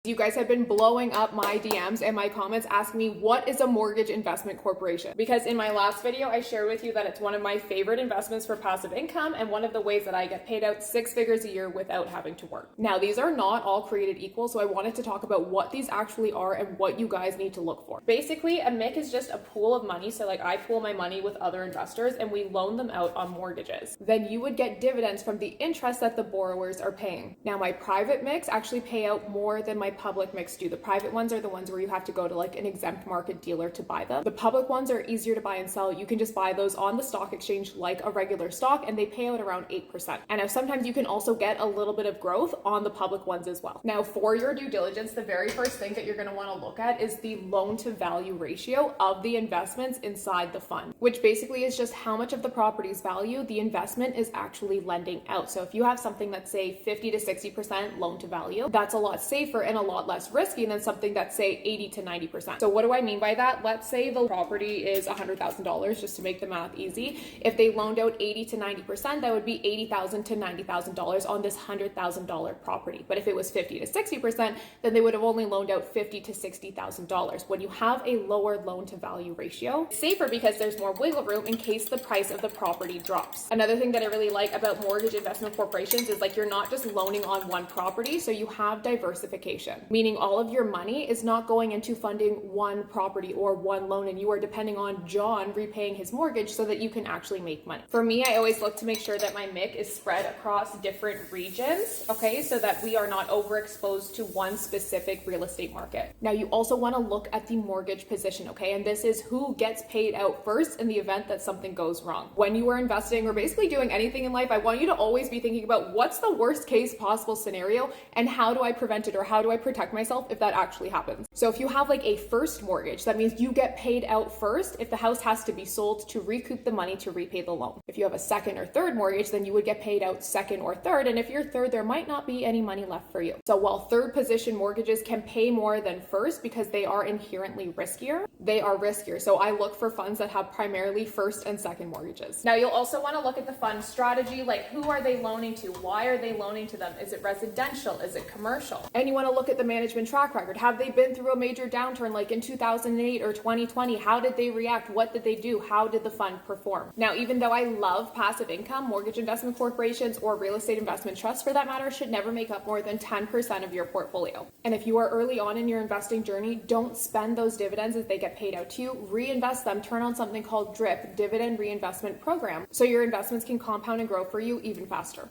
You guys have been blowing up my DMs and my comments asking me, what is a mortgage investment corporation? Because in my last video, I shared with you that it's one of my favorite investments for passive income and one of the ways that I get paid out 6 figures a year without having to work. Now, these are not all created equal, so I wanted to talk about what these actually are and what you guys need to look for. Basically, a MIC is just a pool of money. So like I pool my money with other investors and we loan them out on mortgages. Then you would get dividends from the interest that the borrowers are paying. Now, my private MICs actually pay out more than my public MICs do. The private ones are the ones where you have to go to like an exempt market dealer to buy them. The public ones are easier to buy and sell. You can just buy those on the stock exchange like a regular stock and they pay out around 8%. And now sometimes you can also get a little bit of growth on the public ones as well. Now, for your due diligence, the very first thing that you're going to want to look at is the loan to value ratio of the investments inside the fund, which basically is just how much of the property's value the investment is actually lending out. So if you have something that's say 50 to 60% loan to value, that's a lot safer and a lot less risky than something that's say 80 to 90%. So what do I mean by that? Let's say the property is $100,000, just to make the math easy. If they loaned out 80 to 90%, that would be $80,000 to $90,000 on this $100,000 property. But if it was 50 to 60%, then they would have only loaned out $50,000 to $60,000. When you have a lower loan to value ratio, it's safer because there's more wiggle room in case the price of the property drops. Another thing that I really like about mortgage investment corporations is like you're not just loaning on one property, so you have diversification, meaning all of your money is not going into funding one property or one loan, and you are depending on John repaying his mortgage so that you can actually make money. For me, I always look to make sure that my MIC is spread across different regions, okay, so that we are not overexposed to one specific real estate market. Now, you also want to look at the mortgage position, okay, and this is who gets paid out first in the event that something goes wrong. When you are investing or basically doing anything in life, I want you to always be thinking about what's the worst case possible scenario and how do I prevent it or how do I protect myself if that actually happens. So if you have like a first mortgage, that means you get paid out first if the house has to be sold to recoup the money to repay the loan. If you have a second or third mortgage, then you would get paid out second or third. And if you're third, there might not be any money left for you. So while third position mortgages can pay more than first because they are inherently riskier, they are riskier. So I look for funds that have primarily first and second mortgages. Now, you'll also want to look at the fund strategy, like who are they loaning to? Why are they loaning to them? Is it residential? Is it commercial? And you want to look at the management track record. Have they been through a major downturn like in 2008 or 2020? How did they react? What did they do? How did the fund perform? Now, even though I love passive income, mortgage investment corporations or real estate investment trusts for that matter should never make up more than 10% of your portfolio. And if you are early on in your investing journey, don't spend those dividends as they get paid out to you. Reinvest them. Turn on something called DRIP, Dividend Reinvestment Program, so your investments can compound and grow for you even faster.